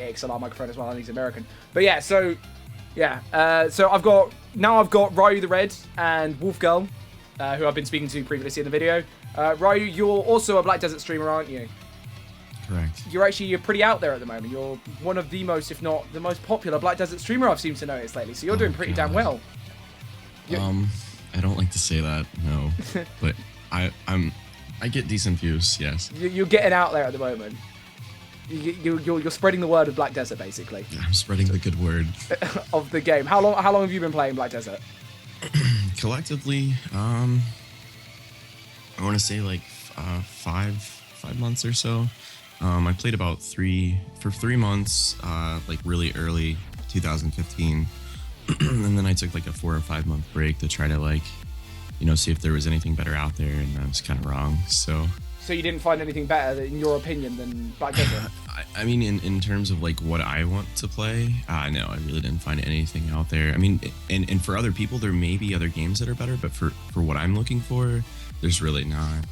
XLR microphone as well, and he's American. But yeah, so I've got RyuTheRed and Wolf Girl, who I've been speaking to previously in the video. Ryu, you're also a Black Desert streamer, aren't you? Correct. You're pretty out there at the moment. You're one of the most, if not the most popular Black Desert streamer I've seemed to notice lately. So you're doing pretty damn well. I don't like to say that, no, but I get decent views, yes. You're getting out there at the moment. You're spreading the word of Black Desert, basically. I'm spreading the good word of the game. How long have you been playing Black Desert? Collectively, I want to say like 5 months or so. I played about 3 months, like really early 2015, and then I took like a 4 or 5 month break to try to like, see if there was anything better out there, and I was kind of wrong. So you didn't find anything better, in your opinion, than Black Desert? I mean, in terms of like what I want to play, no, I really didn't find anything out there. I mean, and for other people, there may be other games that are better, but for what I'm looking for, there's really not.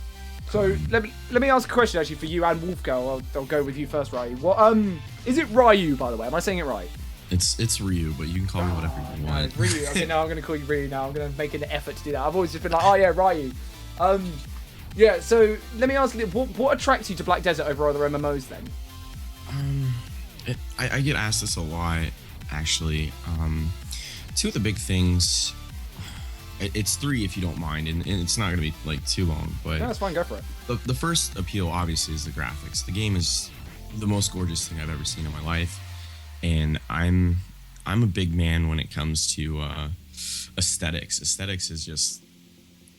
So let me ask a question actually for you and Wolf Girl. I'll go with you first, Ryu. What is it Ryu, by the way? Am I saying it right? It's Ryu, but you can call me whatever you want. No, it's Ryu. Okay, no, I'm going to call you Ryu now. I'm going to make an effort to do that. I've always just been like, oh yeah, Ryu. Yeah, so let me ask you, what attracts you to Black Desert over other MMOs then? I get asked this a lot, actually. Two of the big things, it's 3 if you don't mind, and it's not going to be like too long, but... No, that's fine, go for it. The first appeal, obviously, is the graphics. The game is the most gorgeous thing I've ever seen in my life, and I'm a big man when it comes to aesthetics. Aesthetics is just...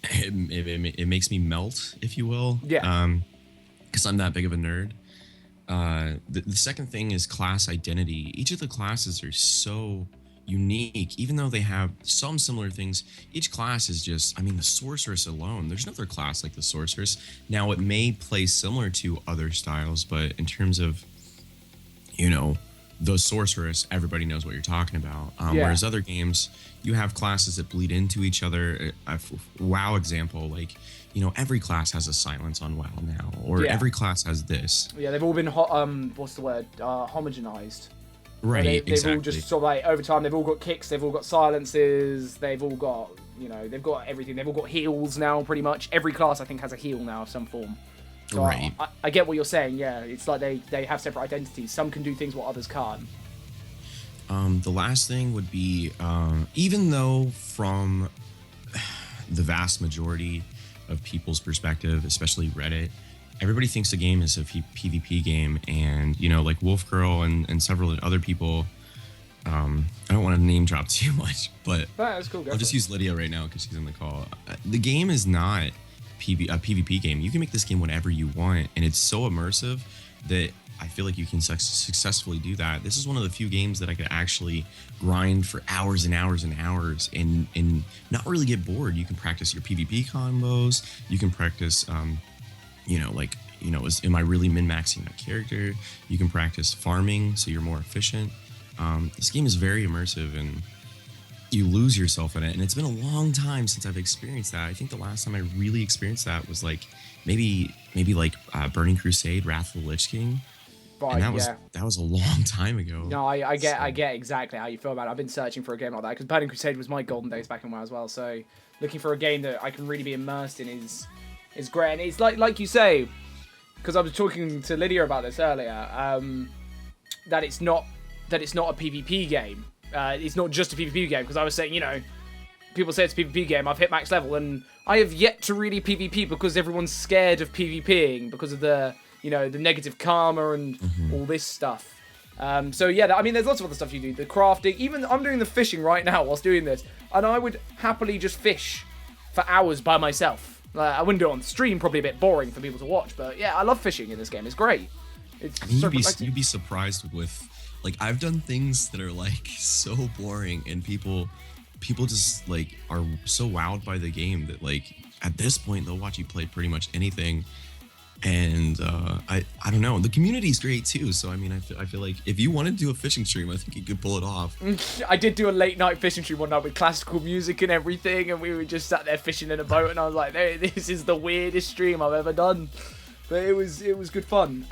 It makes me melt, if you will. Yeah. Because I'm that big of a nerd. The second thing is class identity. Each of the classes are so unique, even though they have some similar things. Each class is just, I mean, the sorceress alone, there's no other class like the sorceress. Now, it may play similar to other styles, but in terms of, the sorceress, everybody knows what you're talking about. Whereas other games, you have classes that bleed into each other. WoW example, like, every class has a silence on WoW now, or every class has this. Yeah, they've all been homogenized. Right, they've all just sort of like, over time, they've all got kicks, they've all got silences, they've all got, they've got everything. They've all got heals now, pretty much. Every class, I think, has a heal now of some form. So right. I get what you're saying, yeah. It's like they have separate identities. Some can do things what others can't. The last thing would be, even though from the vast majority of people's perspective, especially Reddit, everybody thinks the game is a PvP game, and like Wolf Girl and several other people. I don't want to name drop too much, but that's cool. I'll just use Lydia right now because she's in the call. The game is not a PvP game. You can make this game whatever you want, and it's so immersive that I feel like you can successfully do that. This is one of the few games that I could actually grind for hours and hours and hours and not really get bored. You can practice your PvP combos. You can practice, am I really min-maxing my character? You can practice farming so you're more efficient. This game is very immersive, and you lose yourself in it. And it's been a long time since I've experienced that. I think the last time I really experienced that was like maybe like Burning Crusade, Wrath of the Lich King. Right, and that was a long time ago. No, I get exactly how you feel about it. I've been searching for a game like that because Burning Crusade was my golden days back in WoW as well. So looking for a game that I can really be immersed in is great. And it's like you say, because I was talking to Lydia about this earlier, that it's not a PvP game. It's not just a PvP game, because I was saying, people say it's a PvP game. I've hit max level, and I have yet to really PvP because everyone's scared of PvPing because of the the negative karma and all this stuff. So yeah, I mean, there's lots of other stuff you do. The crafting, even I'm doing the fishing right now whilst doing this, and I would happily just fish for hours by myself. I wouldn't do it on stream, probably a bit boring for people to watch, but yeah, I love fishing in this game. It's great. It's you'd be surprised with, like, I've done things that are like so boring, and people just like are so wowed by the game that like at this point they'll watch you play pretty much anything. And I don't know, the community's great too, so I mean, I feel like if you wanted to do a fishing stream, I think you could pull it off. I did do a late night fishing stream one night with classical music and everything, and we were just sat there fishing in a boat, and I was like, this is the weirdest stream I've ever done, but it was good fun.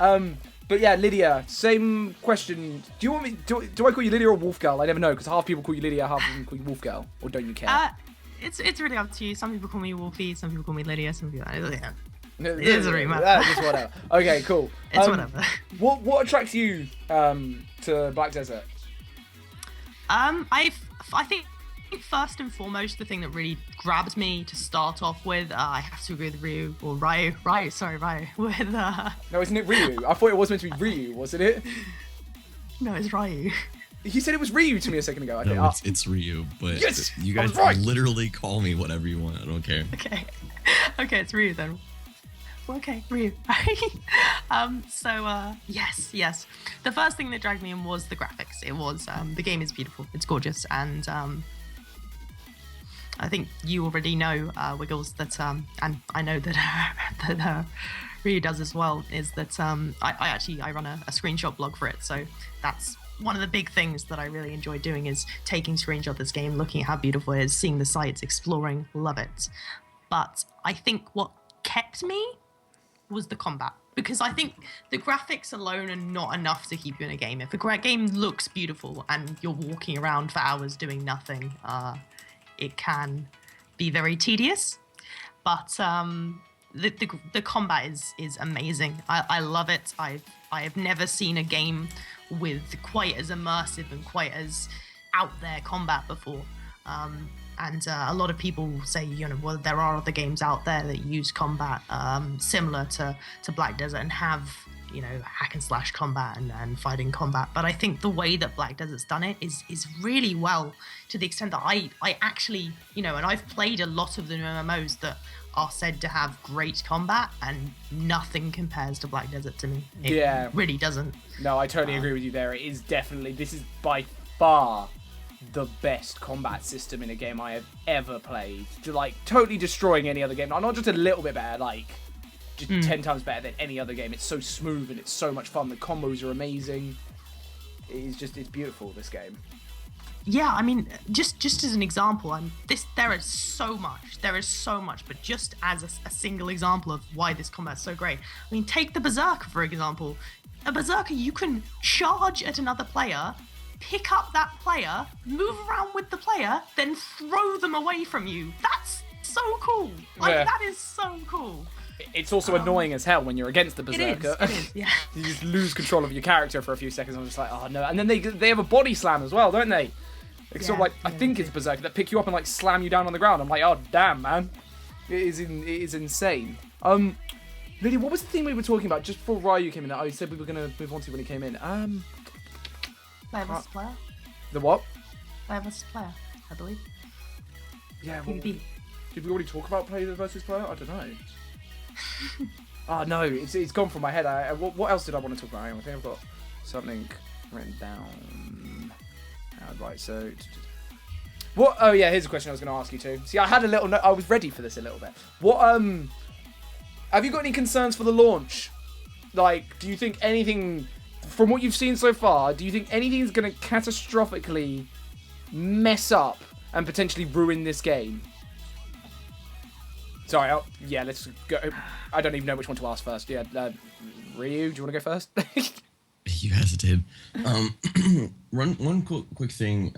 But yeah, Lydia, same question. Do you want me? Do I call you Lydia or Wolf Girl? I never know because half people call you Lydia, half people call you Wolf Girl. Or don't you care? It's really up to you. Some people call me Wolfie, some people call me Lydia, some people. Yeah. It doesn't really matter. Just whatever. Okay, cool. It's whatever. What attracts you to Black Desert? I think first and foremost, the thing that really grabbed me to start off with, I have to agree with Ryu. With No, isn't it Ryu? I thought it was meant to be Ryu, wasn't it? No, it's Ryu. You said it was Ryu to me a second ago. Okay, no, it's Ryu, but yes! You guys literally call me whatever you want. I don't care. Okay, it's Ryu then. Okay, Ryu. Yes. The first thing that dragged me in was the graphics. It was the game is beautiful. It's gorgeous, and I think you already know, Wiggles, that and I know that Ryu does as well. Is that I run a screenshot blog for it, so that's one of the big things that I really enjoy doing is taking screenshots of this game, looking at how beautiful it is, seeing the sights, exploring, love it. But I think what kept me was the combat, because I think the graphics alone are not enough to keep you in a game. If a game looks beautiful and you're walking around for hours doing nothing, it can be very tedious. But the combat is amazing. I love it. I have never seen a game with quite as immersive and quite as out there combat before. And a lot of people say, well, there are other games out there that use combat similar to Black Desert and have, hack and slash combat and fighting combat. But I think the way that Black Desert's done it is really well, to the extent that I actually, and I've played a lot of the MMOs that are said to have great combat, and nothing compares to Black Desert to me. It really doesn't. No, I totally agree with you there. It is definitely, this is by far the best combat system in a game I have ever played. Totally destroying any other game. Not just a little bit better, just 10 times better than any other game. It's so smooth and it's so much fun. The combos are amazing. It's beautiful, this game. Yeah, I mean, just as an example, there is so much, but just as a single example of why this combat's so great. I mean, take the Berserker, for example. A Berserker, you can charge at another player, pick up that player, move around with the player, then throw them away from you. That's so cool. That is so cool. It's also annoying as hell when you're against the Berserker. It is, yeah. You just lose control of your character for a few seconds. I'm just like, oh no. And then they have a body slam as well, don't they? It's sort of I think it's Berserker that pick you up and slam you down on the ground. I'm like, oh damn, man. It is insane. Lydia, what was the thing we were talking about just before Ryu came in that I said we were gonna move on to when he came in? Player versus player? The what? Player versus player, I believe. Yeah, PvP. Did we already talk about player versus player? I don't know. Oh no, it's gone from my head. What else did I want to talk about? I think I've got something written down. Right, so what? Oh yeah, here's a question I was going to ask you too. See, I had a little. I was ready for this a little bit. What? Have you got any concerns for the launch? Do you think anything, from what you've seen so far, do you think anything's going to catastrophically mess up and potentially ruin this game? Sorry, let's go. I don't even know which one to ask first. Yeah, Ryu, do you want to go first? You hesitated. One quick thing,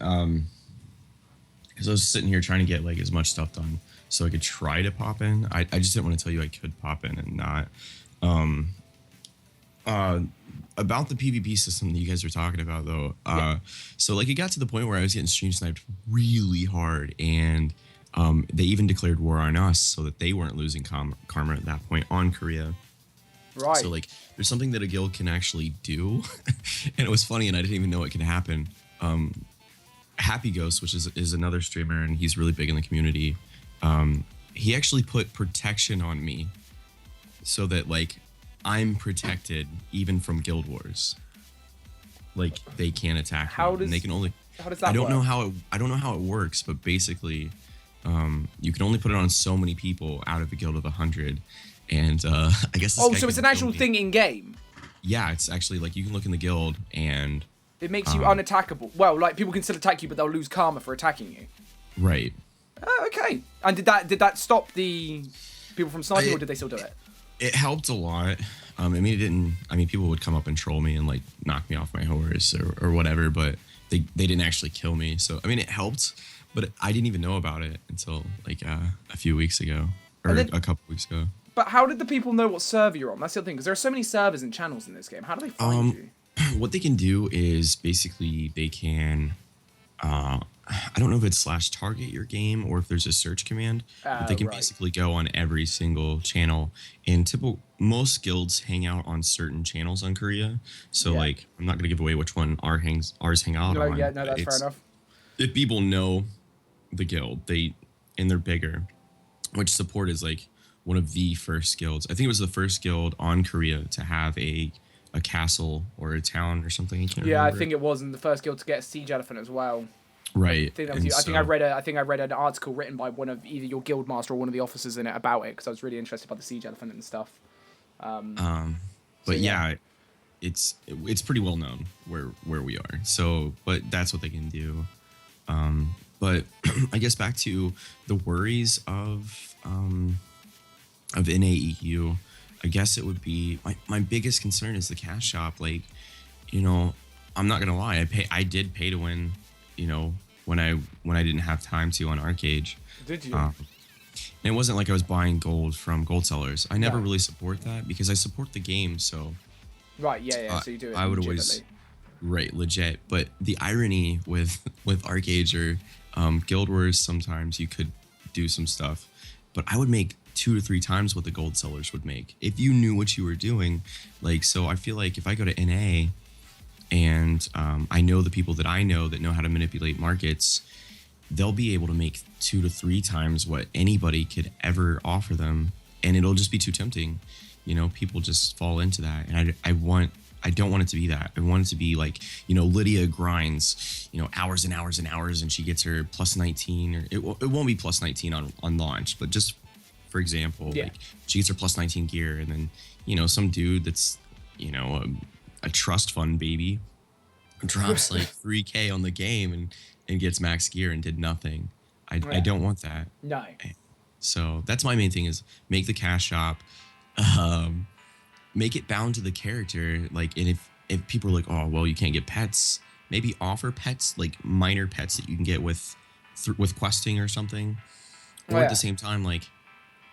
because I was sitting here trying to get as much stuff done so I could try to pop in. I just didn't want to tell you I could pop in and not. About the PvP system that you guys were talking about, though. So it got to the point where I was getting stream sniped really hard, and they even declared war on us so that they weren't losing karma at that point on Korea. Right. So there's something that a guild can actually do, and it was funny, and I didn't even know it could happen. Happy Ghost, which is another streamer, and he's really big in the community. He actually put protection on me, so that I'm protected even from guild wars. They can't attack me, and they can only. How does that work? I don't know how it works, but basically, you can only put it on so many people out of a guild of 100. And I guess. So it's an actual thing in game. Yeah, it's actually you can look in the guild and it makes you unattackable. Well, people can still attack you, but they'll lose karma for attacking you. Right. Oh, okay. And did that stop the people from sniping, or did they still do it? It helped a lot. I mean, it didn't. I mean, people would come up and troll me and like knock me off my horse or whatever, but they didn't actually kill me. So I mean, it helped, but I didn't even know about it until like a few weeks ago or then, a couple weeks ago. But how did the people know what server you're on? That's the other thing, because there are so many servers and channels in this game. How do they find you? What they can do is basically they can. I don't know if it's /target your game or if there's a search command, but they can basically go on every single channel. And most guilds hang out on certain channels on Korea. So like, I'm not gonna give away which one ours hang out on. Yeah, no, that's fair enough. If people know the guild, and they're bigger, which support is like one of the first guilds. I think it was the first guild on Korea to have a castle or a town or something. I can't remember. I think it was in the first guild to get a siege elephant as well. Right. I think I read an article written by one of either your guild master or one of the officers in it about it because I was really interested by the siege elephant and stuff. But yeah, it's pretty well known where we are. So, but that's what they can do. But I guess back to the worries of NAEU, I guess it would be my biggest concern is the cash shop. Like, you know, I'm not gonna lie, I did pay to win. You know, when I didn't have time to on Arcade. Did you? And it wasn't like I was buying gold from gold sellers. I never really support that because I support the game. So right, yeah. So you do it. I would always legit. But the irony with Arcade or Guild Wars, sometimes you could do some stuff, but I would make 2 to 3 times what the gold sellers would make if you knew what you were doing. Like, so I feel like if I go to NA. And I know the people that I know that know how to manipulate markets, they'll be able to make 2 to 3 times what anybody could ever offer them. And it'll just be too tempting. You know, people just fall into that. And I don't want it to be that. I want it to be like, you know, Lydia grinds, you know, hours and hours and hours and she gets her plus 19. Or it won't be plus 19 on launch, but just for example, like she gets her plus 19 gear and then, you know, some dude that's, you know, a trust fund baby drops like 3K on the game and gets max gear and did nothing. I don't want that. No. So that's my main thing is make the cash shop, make it bound to the character. Like, and if people are like, oh, well, you can't get pets, maybe offer pets, like minor pets that you can get with questing or something. Or at the same time, like,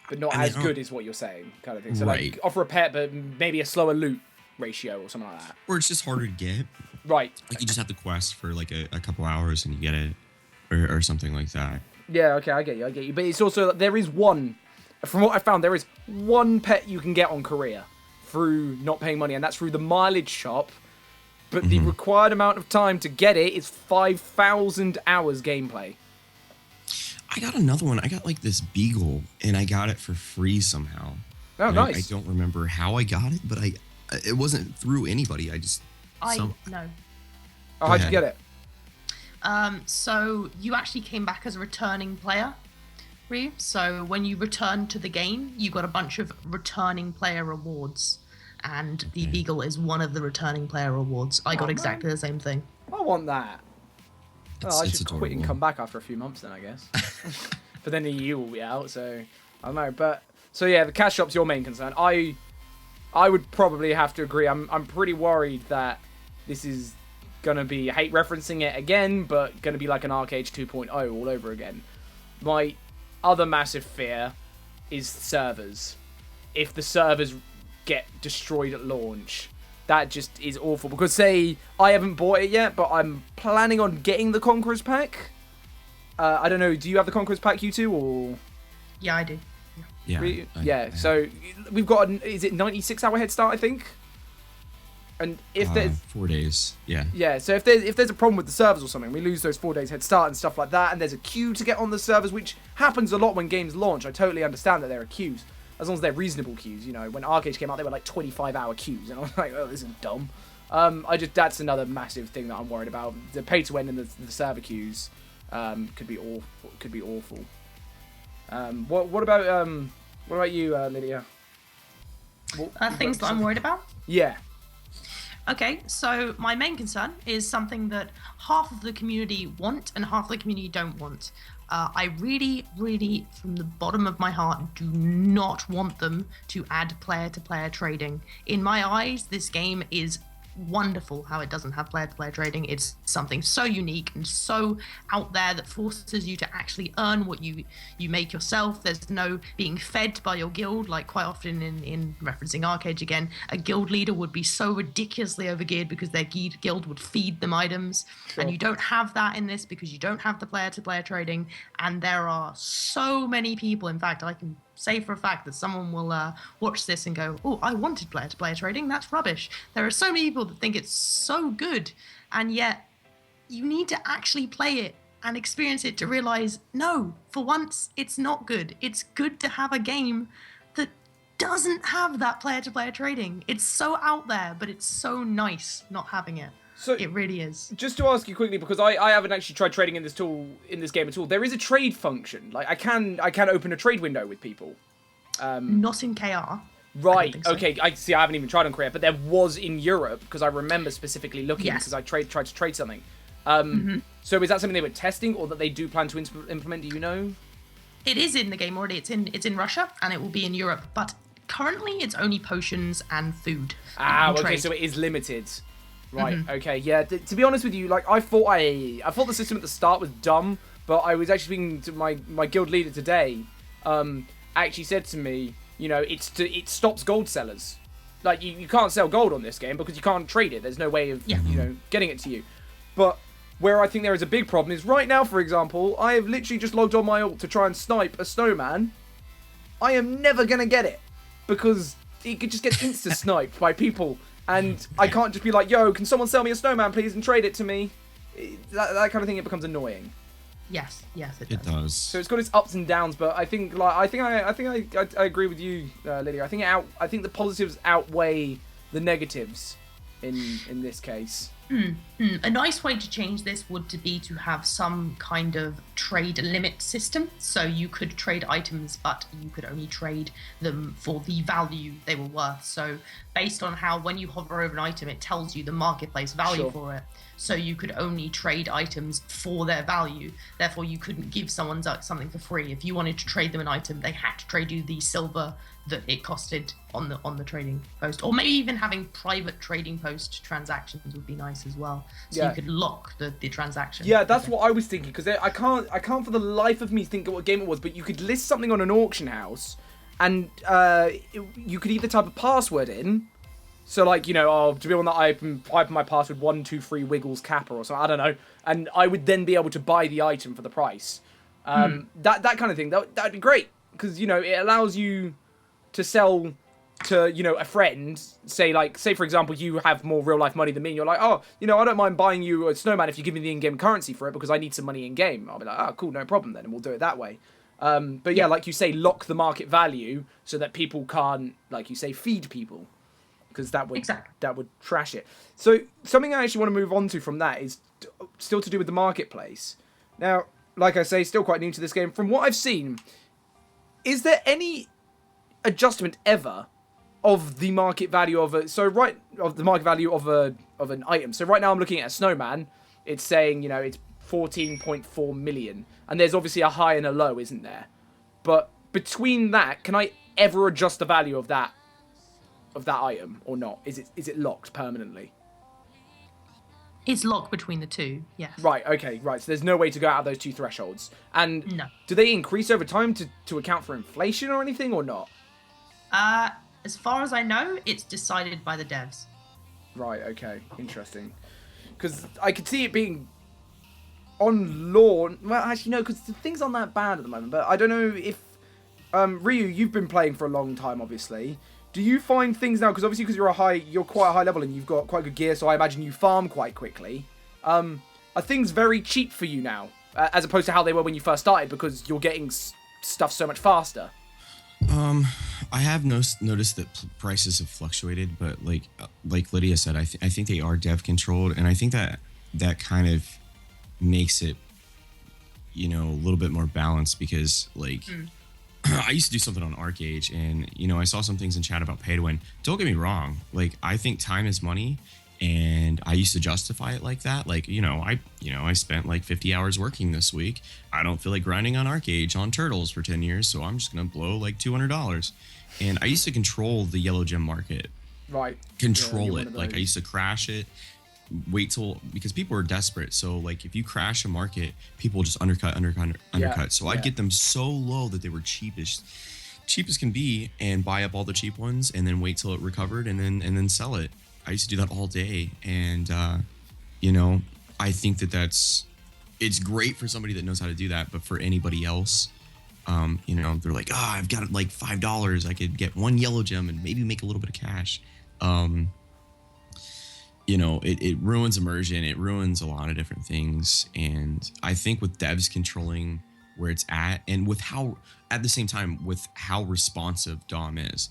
but not as good is what you're saying, kind of thing. So like offer a pet, but maybe a slower loot ratio or something like that. Or it's just harder to get. Right. Like you just have to quest for like a couple hours and you get it, or something like that. Yeah, okay, I get you. But it's also, there is one, from what I found, there is one pet you can get on Korea through not paying money, and that's through the mileage shop. But the required amount of time to get it is 5,000 hours gameplay. I got another one. I got like this beagle, and I got it for free somehow. Oh, nice. I don't remember how I got it, but it wasn't through anybody. No. Oh, how'd you get it? So you actually came back as a returning player, Ryu. So when you returned to the game, you got a bunch of returning player rewards, and the Beagle is one of the returning player rewards. I got exactly the same thing. I want that. Well, I should adorable. quit and come back after a few months then, I guess. But then the EU will be out, so I don't know. But so yeah, the cash shop's your main concern. I would probably have to agree. I'm pretty worried that this is gonna be, I hate referencing it again, but gonna be like an Arcade 2.0 all over again. My other massive fear is servers. If the servers get destroyed at launch, that just is awful. Because say I haven't bought it yet, but I'm planning on getting the Conqueror's pack. I don't know. Do you have the Conqueror's pack, you two, or? Yeah, I do. Yeah. So we've got is it 96-hour head start, I think. And if there's 4 days, yeah. Yeah, so if there's a problem with the servers or something, we lose those 4 days head start and stuff like that, and there's a queue to get on the servers, which happens a lot when games launch. I totally understand that there are queues, as long as they're reasonable queues. You know, when Arcade came out, they were like 25-hour queues, and I was like, oh, this is dumb. That's another massive thing that I'm worried about. The pay to win and the server queues could be awful. What about you, Lydia? Things that I'm worried about? Yeah. Okay, so my main concern is something that half of the community want and half the community don't want. I really, really, from the bottom of my heart, do not want them to add player-to-player trading. In my eyes, this game is wonderful how it doesn't have player-to-player trading. It's something so unique and so out there that forces you to actually earn what you make yourself. There's no being fed by your guild, like quite often in referencing Arcade again, a guild leader would be so ridiculously overgeared because their guild would feed them items. Sure. And you don't have that in this because you don't have the player-to-player trading. And there are so many people, in fact, I can say for a fact that someone will watch this and go, oh, I wanted player-to-player trading, that's rubbish. There are so many people that think it's so good, and yet you need to actually play it and experience it to realize, no, for once, it's not good. It's good to have a game that doesn't have that player-to-player trading. It's so out there, but it's so nice not having it. So it really is. Just to ask you quickly, because I haven't actually tried trading in this game at all. There is a trade function. Like I can open a trade window with people. Not in KR. Right. So. Okay. I see. I haven't even tried on Korea, but there was in Europe because I remember specifically looking because I tried to trade something. So is that something they were testing or that they do plan to implement? Do you know? It is in the game already. It's in Russia and it will be in Europe, but currently it's only potions and food. Okay. So it is limited. Right. Okay. Yeah. To be honest with you, like I thought the system at the start was dumb, but I was actually speaking to my guild leader today. Actually said to me, you know, it stops gold sellers. Like you can't sell gold on this game because you can't trade it. There's no way of you know getting it to you. But where I think there is a big problem is right now, for example, I have literally just logged on my ult to try and snipe a snowman. I am never gonna get it because it could just get insta sniped by people. And I can't just be like, yo, can someone sell me a snowman, please, and trade it to me? That kind of thing, it becomes annoying. Yes, it does. So it's got its ups and downs, but I think I agree with you, Lydia. I think the positives outweigh the negatives in this case. A nice way to change this would be to have some kind of trade limit system. So you could trade items, but you could only trade them for the value they were worth. So based on how when you hover over an item, it tells you the marketplace value for it. So you could only trade items for their value. Therefore, you couldn't give someone something for free. If you wanted to trade them an item, they had to trade you the silver that it costed on the trading post. Or maybe even having private trading post transactions would be nice as well. So you could lock the transaction. Yeah, that's what I was thinking, because I can't for the life of me think of what game it was, but you could list something on an auction house, and you could either type a password in. So, like, you know, to be on that, I open my password 123 Wiggles Kappa or something, I don't know. And I would then be able to buy the item for the price. That kind of thing, that'd be great. Because, you know, it allows you to sell to, you know, a friend. Say, for example, you have more real-life money than me. And you're like, oh, you know, I don't mind buying you a snowman if you give me the in-game currency for it because I need some money in-game. I'll be like, oh, cool, no problem then. And we'll do it that way. But yeah, like you say, lock the market value so that people can't, like you say, feed people. Because that would trash it. So something I actually want to move on to from that is still to do with the marketplace. Now, like I say, still quite new to this game. From what I've seen, is there any adjustment ever of the market value of the market value of an item? So right now I'm looking at a snowman. It's saying, you know, it's 14.4 million, and there's obviously a high and a low, isn't there? But between that, can I ever adjust the value of that item or not? Is it locked permanently? It's locked between the two, yes. Right, okay, right. So there's no way to go out of those two thresholds. And no. Do they increase over time to account for inflation or anything or not? As far as I know, it's decided by the devs. Right, okay. Interesting. Because I could see it being on law. Well, actually, no, because things aren't that bad at the moment. But I don't know if... Ryu, you've been playing for a long time, obviously. Do you find things now, because obviously because you're quite a high level and you've got quite good gear, so I imagine you farm quite quickly. Are things very cheap for you now, as opposed to how they were when you first started, because you're getting stuff so much faster? I have noticed that prices have fluctuated, but like Lydia said, I think they are dev controlled, and I think that kind of makes it, you know, a little bit more balanced, because like. I used to do something on ArcAge, and you know, I saw some things in chat about pay to win. Don't get me wrong, like I think time is money, And I used to justify it like that. Like, I spent like 50 hours working this week. I don't feel like grinding on Arcade on Turtles for 10 years, so I'm just going to blow like $200. And I used to control the yellow gem market. Right. Control it. Like, I used to crash it, because people are desperate. So, like, if you crash a market, people just undercut. So I'd get them so low that they were cheap as can be, and buy up all the cheap ones and then wait till it recovered and then sell it. I used to do that all day, and I think it's great for somebody that knows how to do that, but for anybody else, they're like, I've got like $5, I could get one yellow gem and maybe make a little bit of cash. It ruins immersion, it ruins a lot of different things, and I think with devs controlling where it's at, and with how, at the same time, with how responsive Dom is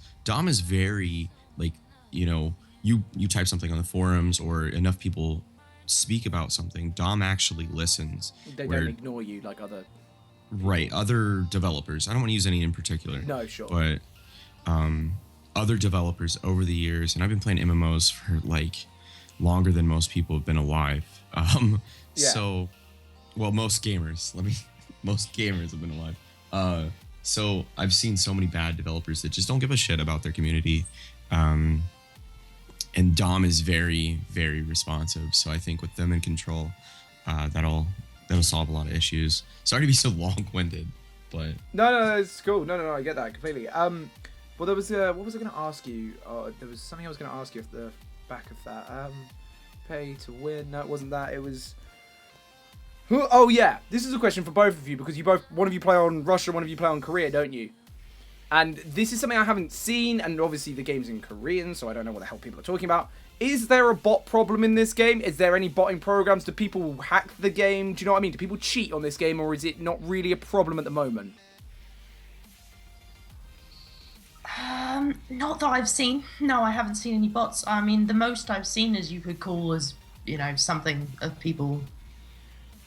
very, like, you type something on the forums or enough people speak about something, Dom actually listens. They don't ignore you like other... Right, other developers. I don't want to use any in particular. No, sure. But other developers over the years, and I've been playing MMOs for like longer than most people have been alive. So, well, most gamers have been alive. So I've seen so many bad developers that just don't give a shit about their community. And Dom is very, very responsive. So I think with them in control, that'll solve a lot of issues. Sorry to be so long-winded, but no, it's cool. No, I get that completely. Well, there was what was I going to ask you? There was something I was going to ask you off the back of that. Pay to win. No, it wasn't that. It was. Oh yeah, this is a question for both of you, because one of you play on Russia, one of you play on Korea, don't you? And this is something I haven't seen, and obviously the game's in Korean, so I don't know what the hell people are talking about. Is there a bot problem in this game? Is there any botting programs? Do people hack the game? Do you know what I mean? Do people cheat on this game, or is it not really a problem at the moment? Not that I've seen. No, I haven't seen any bots. I mean, the most I've seen, as you could call, is, something of people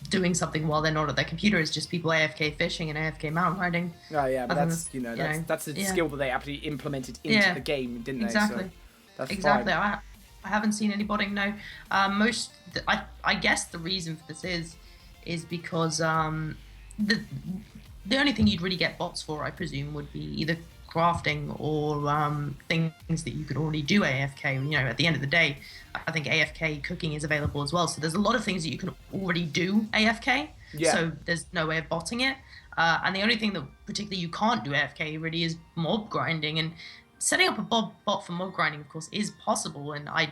doing something while they're not at their computer, is just people AFK fishing and AFK mountain riding. Oh yeah, but that's a skill that they actually implemented into the game, didn't they? Exactly. So that's exactly. fine. I haven't seen any botting. No. I guess the reason for this is because the only thing you'd really get bots for, I presume, would be either crafting or things that you could already do AFK. At the end of the day, I think AFK cooking is available as well. So there's a lot of things that you can already do AFK. Yeah. So there's no way of botting it. And the only thing that particularly you can't do AFK really is mob grinding. And setting up a bot for mob grinding, of course, is possible. And I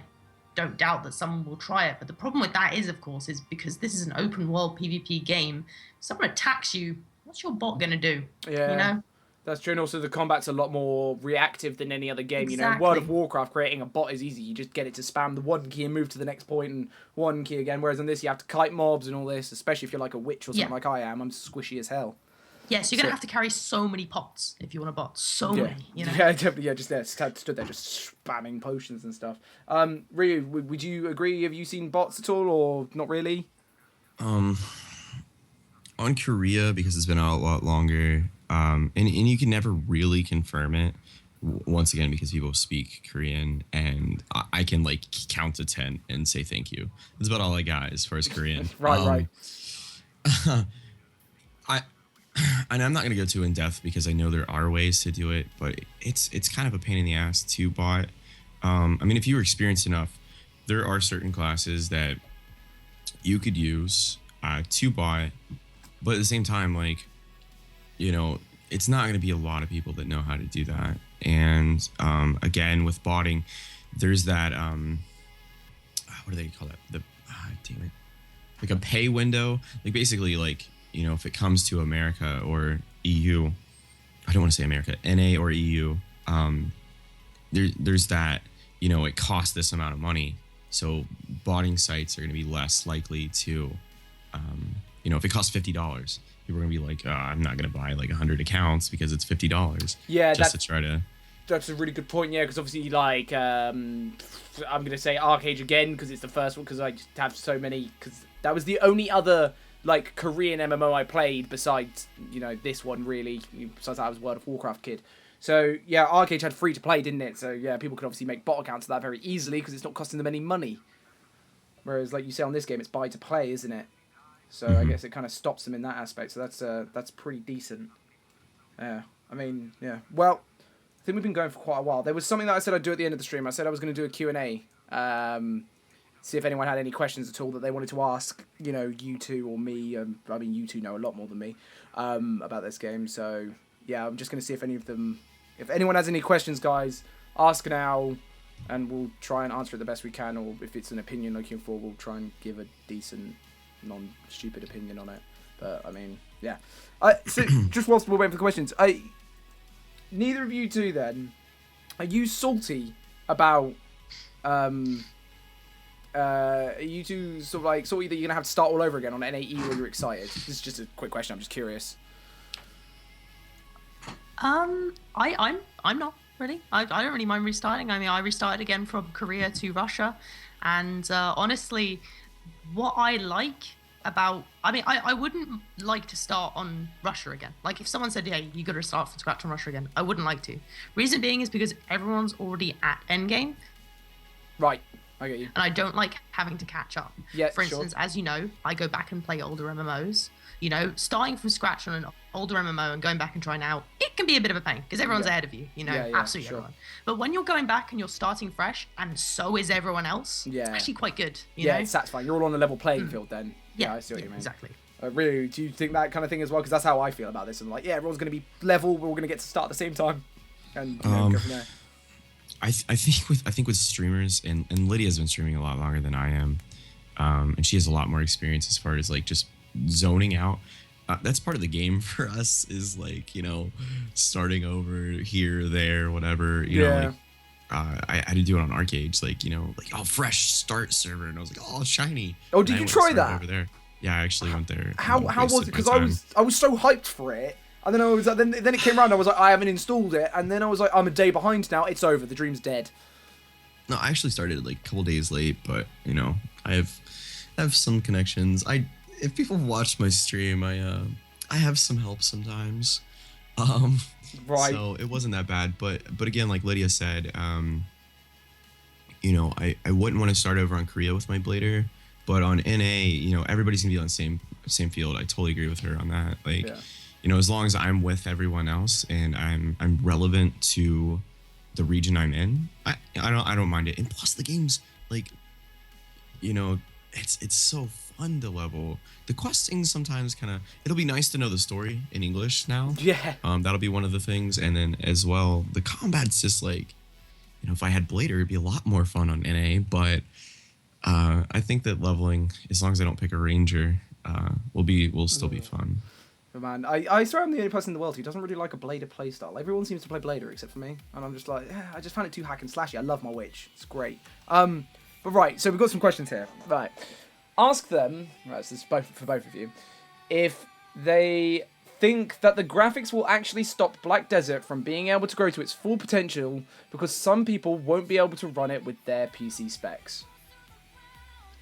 don't doubt that someone will try it. But the problem with that is, of course, is because this is an open world PvP game, if someone attacks you, what's your bot going to do? Yeah. That's true, and also the combat's a lot more reactive than any other game. Exactly. World of Warcraft, creating a bot is easy. You just get it to spam the one key and move to the next point, and one key again. Whereas on this, you have to kite mobs and all this, especially if you're like a witch or something like I am. I'm squishy as hell. Yeah, so you're going to have to carry so many pots if you want a bot. So many, Yeah, definitely. Yeah, just there, stood there just spamming potions and stuff. Ryu, would you agree? Have you seen bots at all, or not really? On Korea, because it's been out a lot longer, and you can never really confirm it, once again, because people speak Korean, and I can like count to 10 and say thank you. That's about all I got as far as Korean. Right. And I'm not going to go too in depth because I know there are ways to do it, but it's kind of a pain in the ass to bot. I mean, if you were experienced enough, there are certain classes that you could use to bot, but at the same time, like, it's not going to be a lot of people that know how to do that. And again, with botting, there's that what do they call it? Damn it, like a pay window. Like basically, like, if it comes to America or EU, I don't want to say America, NA or EU, there's that, it costs this amount of money. So botting sites are going to be less likely to, if it costs $50, people are going to be like, I'm not going to buy like 100 accounts because it's $50. Yeah, to try to. That's a really good point, yeah, because obviously, like, I'm going to say Arcade again because it's the first one, because I just have so many, because that was the only other, like, Korean MMO I played besides, this one, really, besides that I was a World of Warcraft kid. So, yeah, Arcade had free to play, didn't it? So, yeah, people could obviously make bot accounts of that very easily because it's not costing them any money. Whereas, like you say on this game, it's buy to play, isn't it? So I guess it kind of stops them in that aspect. So that's pretty decent. Yeah, I mean, yeah. Well, I think we've been going for quite a while. There was something that I said I'd do at the end of the stream. I said I was going to do a Q&A. See if anyone had any questions at all that they wanted to ask, you know, you two or me. I mean, you two know a lot more than me about this game. So, yeah, I'm just going to see if if anyone has any questions, guys, ask now, and we'll try and answer it the best we can. Or if it's an opinion looking for, we'll try and give a decent, non-stupid opinion on it. But, I mean, yeah. So, just whilst we're waiting for the questions, neither of you two, then, are you salty about... are you two sort of like salty that you're gonna have to start all over again on NAE, or you're excited? This is just a quick question. I'm just curious. I'm not really. I don't really mind restarting. I mean, I restarted again from Korea to Russia, and honestly, what I like about, I wouldn't like to start on Russia again. Like if someone said, "Hey, you got to start from scratch on Russia again," I wouldn't like to. Reason being is because everyone's already at endgame. Right. I get you. And I don't like having to catch up. Yeah, For instance, as you know, I go back and play older MMOs. You know, starting from scratch on an older MMO and going back and trying out, it can be a bit of a pain because everyone's ahead of you, you know, absolutely everyone. But when you're going back and you're starting fresh and so is everyone else, it's actually quite good, you know? It's satisfying. You're all on a level playing field then. Yeah, I see what you mean. Exactly. Really, do you think that kind of thing as well? Because that's how I feel about this. I'm like, yeah, everyone's going to be level. We're all going to get to start at the same time. And go from there. I think with streamers, and Lydia's been streaming a lot longer than I am, and she has a lot more experience as far as like just zoning out. That's part of the game for us, is like, you know, starting over here, there, whatever, you know, like I had to do it on Arcade, like, you know, like, oh, fresh start server, and I was like, oh, shiny. Oh, did you try that? Over there. Yeah, I actually went there. How was it? Because I was so hyped for it. And then I was like, then it came around. I was like, I haven't installed it. And then I was like, I'm a day behind now. It's over. The dream's dead. No, I actually started like a couple days late, but you know, I have some connections. If people watch my stream, I have some help sometimes. Right. So it wasn't that bad. But again, like Lydia said, you know, I wouldn't want to start over on Korea with my blader, but on NA, you know, everybody's gonna be on the same field. I totally agree with her on that. Like. Yeah. You know, as long as I'm with everyone else and I'm relevant to the region I'm in, I don't mind it. And plus the game's like, you know, it's so fun to level. The questing sometimes it'll be nice to know the story in English now. Yeah. That'll be one of the things. And then as well, the combat's just like, you know, if I had Blader, it'd be a lot more fun on NA. But I think that leveling, as long as I don't pick a ranger, will still be fun. Man, I swear I'm the only person in the world who doesn't really like a Blader playstyle. Everyone seems to play Blader except for me, and I'm just like, I just found it too hack and slashy. I love my witch; it's great. But right, so we've got some questions here. Right, ask them. Right, so this is for both of you, if they think that the graphics will actually stop Black Desert from being able to grow to its full potential because some people won't be able to run it with their PC specs.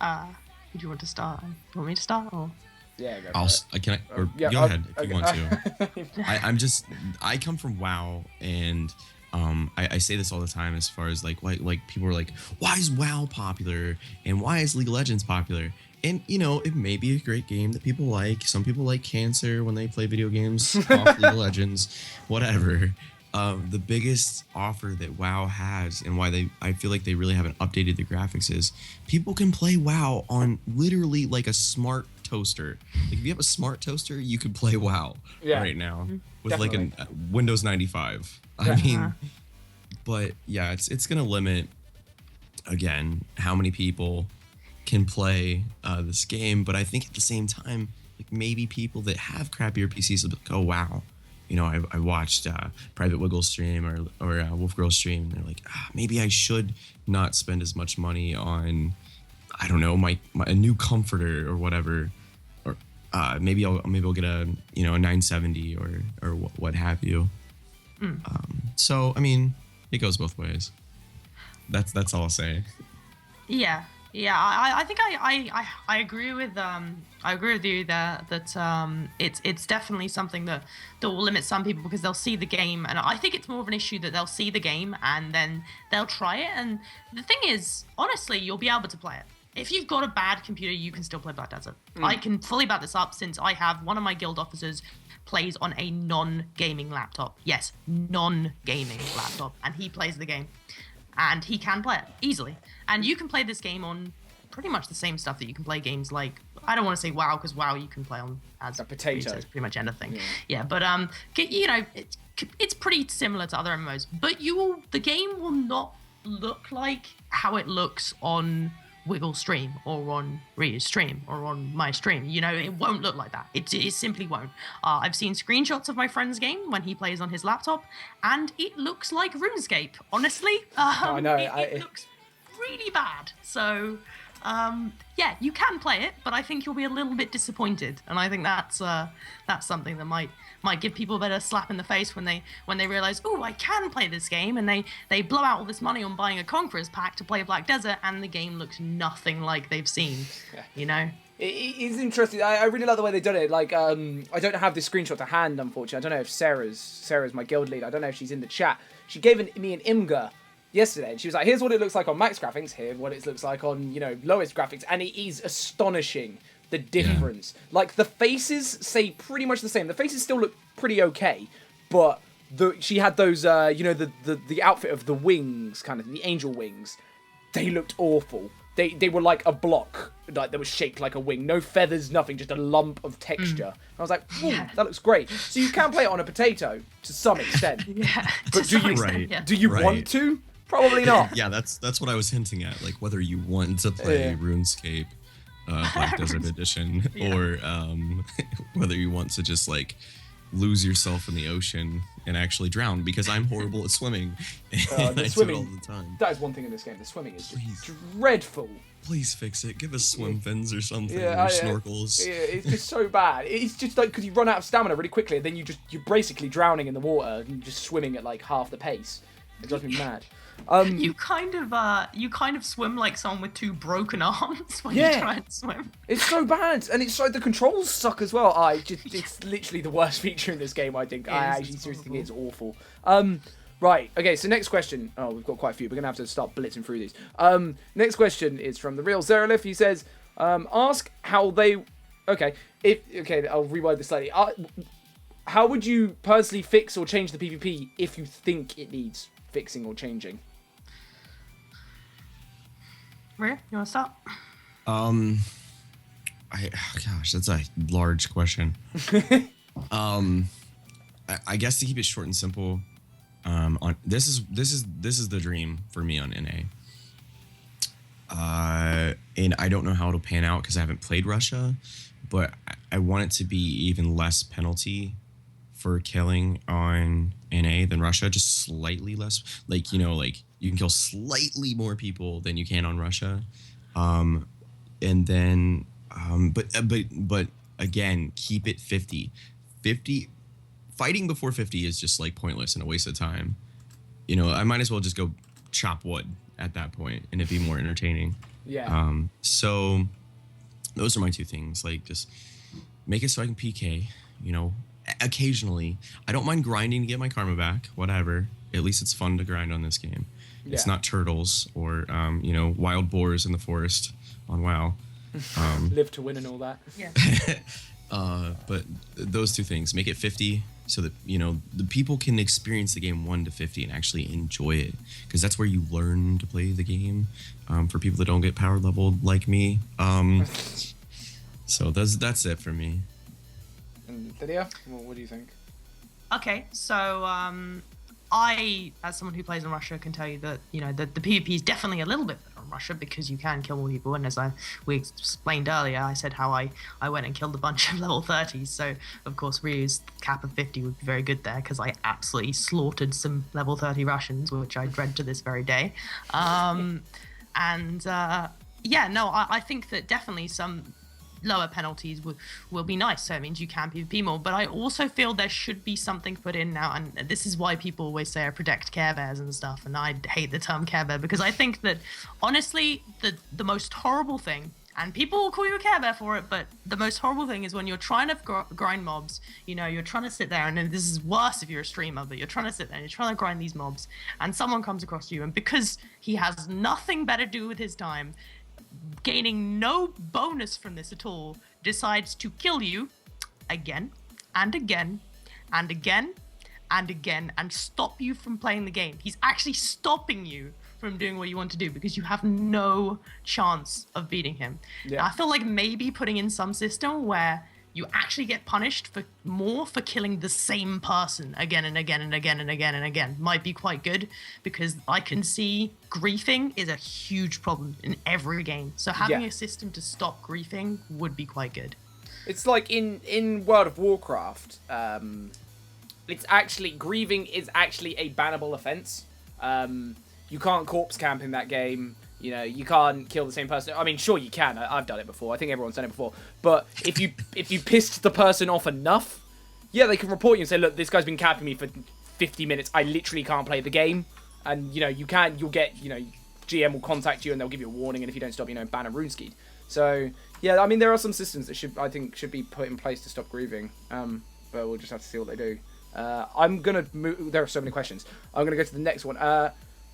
Who do you want to start? Do you want me to start or? Yeah, go go ahead if you want to. I come from WoW, and I say this all the time as far as like people are like, why is WoW popular and why is League of Legends popular? And you know, it may be a great game that people like. Some people like cancer when they play video games off League of Legends, whatever. The biggest offer that WoW has, and why I feel like they really haven't updated the graphics, is people can play WoW on literally like a smart toaster. Like if you have a smart toaster, you could play WoW right now with definitely. like a Windows 95. I mean, but yeah, it's gonna limit again how many people can play this game. But I think at the same time, like maybe people that have crappier PCs will be like, oh wow, you know, I watched Private Wiggle stream or Wolf Girl stream, and they're like, maybe I should not spend as much money on, I don't know, a new comforter or whatever, or maybe I'll get a, you know, a 970 or what have you. So I mean, it goes both ways. That's all I'll say. Yeah. I think I agree with you there that it's definitely something that will limit some people because they'll see the game, and I think it's more of an issue that they'll see the game and then they'll try it, and the thing is, honestly, you'll be able to play it. if you've got a bad computer, you can still play Black Desert. I can fully back this up since I have one of my guild officers plays on a non-gaming laptop. Yes, non-gaming laptop, and he plays the game, and he can play it easily. And you can play this game on pretty much the same stuff that you can play games like, I don't want to say WoW, because WoW you can play on as a potato, pretty much anything. Yeah, but you know, it's pretty similar to other MMOs, but the game will not look like how it looks on Wiggle's stream or on Ryu's stream or on my stream. You know, it won't look like that. It simply won't. I've seen screenshots of my friend's game when he plays on his laptop, and it looks like RuneScape, honestly. I know. It looks really bad. So, yeah, you can play it, but I think you'll be a little bit disappointed. And I think that's something that might give people a bit of a slap in the face when they realize, oh, I can play this game, and they blow out all this money on buying a Conqueror's pack to play Black Desert, and the game looks nothing like they've seen. You know. It is interesting. I really like the way they've done it. Like, I don't have this screenshot to hand, unfortunately. I don't know if Sarah's my guild lead. I don't know if she's in the chat. She gave me an Imgur yesterday, and she was like, here's what it looks like on max graphics, here's what it looks like on, you know, lowest graphics, and it is astonishing, the difference. Like, the faces say pretty much the same. The faces still look pretty okay, but she had those, you know, the outfit of the wings, kind of, the angel wings, they looked awful. They were like a block, like that was shaped like a wing. No feathers, nothing, just a lump of texture. I was like, ooh, that looks great. So you can play it on a potato to some extent. But do you want to? Probably not. Yeah, that's what I was hinting at. Like, whether you want to play RuneScape, Black Desert Edition, or whether you want to just like lose yourself in the ocean and actually drown, because I'm horrible at swimming. And I do it all the time. That is one thing in this game. The swimming is just dreadful. Please fix it. Give us swim fins or something, or snorkels. Yeah, it's just so bad. It's just like, because you run out of stamina really quickly, and then you're basically drowning in the water and just swimming at like half the pace. It drives me mad. You kind of swim like someone with two broken arms when you try and swim. It's so bad, and it's like the controls suck as well. It's literally the worst feature in this game, I think. I actually seriously think it's awful. Right, okay, so next question. Oh, we've got quite a few. We're gonna have to start blitzing through these. Next question is from the real Zeralif. He says, ask how they. Okay, I'll reword this slightly. How would you personally fix or change the PvP if you think it needs fixing or changing? Rhea, you want to start? Gosh, that's a large question. I guess to keep it short and simple, this is the dream for me on NA. And I don't know how it'll pan out because I haven't played Russia, but I want it to be even less penalty for killing on NA than Russia, just slightly less. Like, you know, like you can kill slightly more people than you can on Russia. And then, but again, keep it 50. Fighting before 50 is just like pointless and a waste of time. You know, I might as well just go chop wood at that point and it'd be more entertaining. Yeah. So those are my two things. Like, just make it so I can PK, you know, occasionally. I don't mind grinding to get my karma back, whatever. At least it's fun to grind on this game. Yeah. It's not turtles or, you know, wild boars in the forest on WoW. Live to win and all that. Yeah. But those two things, make it 50 so that, you know, the people can experience the game 1 to 50 and actually enjoy it, because that's where you learn to play the game. For people that don't get power leveled like me. So that's it for me. And Lydia, what do you think? Okay, so I, as someone who plays in Russia, can tell you that, you know, the PvP is definitely a little bit better on Russia because you can kill more people. And as we explained earlier, I said how I went and killed a bunch of level 30s. So, of course, Ryu's cap of 50 would be very good there because I absolutely slaughtered some level 30 Russians, which I dread to this very day. I think that definitely some lower penalties will be nice, so it means you can PvP more. But I also feel there should be something put in now, and this is why people always say I protect Care Bears and stuff, and I hate the term Care Bear because I think that honestly the most horrible thing, and people will call you a Care Bear for it, but the most horrible thing is when you're trying to grind mobs, you know, you're trying to sit there, and this is worse if you're a streamer, but you're trying to sit there and you're trying to grind these mobs, and someone comes across you, and because he has nothing better to do with his time, gaining no bonus from this at all, decides to kill you again and again and again and again and stop you from playing the game. He's actually stopping you from doing what you want to do because you have no chance of beating him. Yeah. Now, I feel like maybe putting in some system where you actually get punished for killing the same person again and again and again and again and again might be quite good, because I can see griefing is a huge problem in every game. So having a system to stop griefing would be quite good. It's like in World of Warcraft, it's actually, grieving is actually a bannable offense. You can't corpse camp in that game. You know, you can't kill the same person. I mean, sure you can. I've done it before. I think everyone's done it before. But if you pissed the person off enough, yeah, they can report you and say, look, this guy's been camping me for 50 minutes. I literally can't play the game. And, you know, you'll get, you know, GM will contact you and they'll give you a warning. And if you don't stop, you know, ban a RuneSkeed. So, yeah, I mean, there are some systems that I think should be put in place to stop grieving. But we'll just have to see what they do. I'm going to move. There are so many questions. I'm going to go to the next one.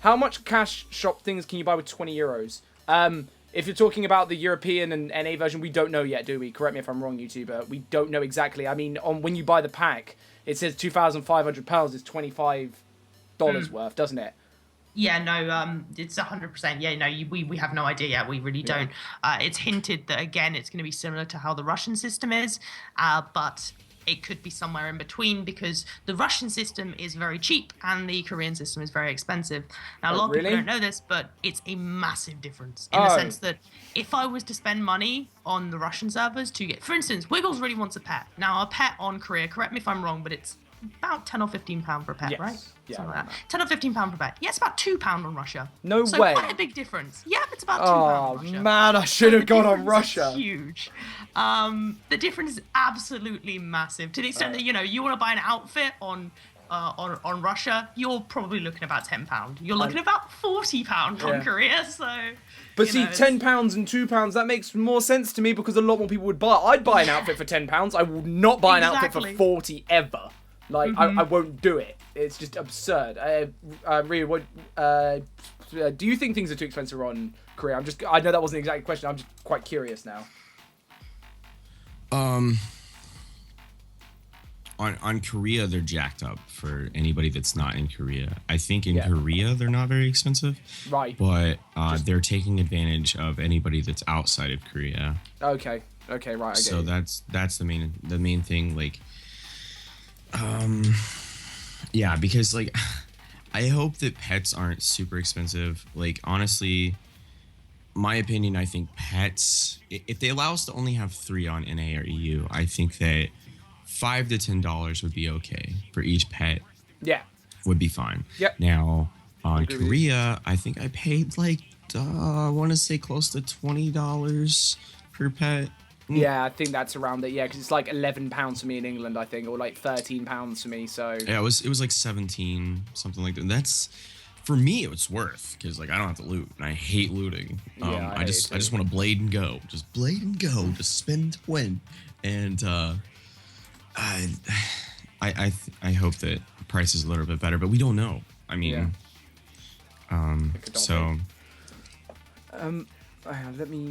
How much cash shop things can you buy with 20 euros? If you're talking about the European and NA version, we don't know yet, do we? Correct me if I'm wrong, YouTuber. We don't know exactly. I mean, when you buy the pack, it says £2,500 is $25 worth, doesn't it? Yeah, no, it's 100%. Yeah, no, we have no idea yet. We really don't. It's hinted that, again, it's going to be similar to how the Russian system is, but it could be somewhere in between, because the Russian system is very cheap and the Korean system is very expensive. Now, a lot of people don't know this, but it's a massive difference in the sense that if I was to spend money on the Russian servers to get, for instance, Wiggles really wants a pet. Now, a pet on Korea, correct me if I'm wrong, but it's about £10 or £15 for a pet, right? Yeah, something like that. £10 or £15 per pet. Yeah, it's about £2 on Russia. No way. So quite a big difference. Yeah, it's about £2 on Russia. Oh man, I should have gone on Russia. Is huge. The difference is absolutely massive. To the extent that, you know, you want to buy an outfit on Russia, you're probably looking about £10. You're looking about £40 on Korea. So. But see, £10 and £2, that makes more sense to me, because a lot more people would buy. I'd buy an outfit for £10. I will not buy an outfit for 40 ever. Like, I won't do it. It's just absurd. Ryu, what do you think things are too expensive on Korea? I know that wasn't exactly the question. I'm just quite curious now. On Korea, they're jacked up for anybody that's not in Korea. I think in Korea, they're not very expensive. Right. But they're taking advantage of anybody that's outside of Korea. Okay, right. I get you. that's the main thing. Like, yeah, because like, I hope that pets aren't super expensive. Like, honestly, my opinion, I think pets, if they allow us to only have 3 on NA or EU, I think that $5 to $10 would be okay for each pet. Yeah. Would be fine. Yep. Now, on Korea, I think I paid like, I want to say close to $20 per pet. Yeah, I think that's around it. Yeah, because it's like £11 for me in England, I think, or like £13 for me. So yeah, it was like 17, something like that. That's, for me, it's worth, because like I don't have to loot, and I hate looting. I just want to blade and go, just spin to win, and I hope that the price is a little bit better, but we don't know. I mean, so let me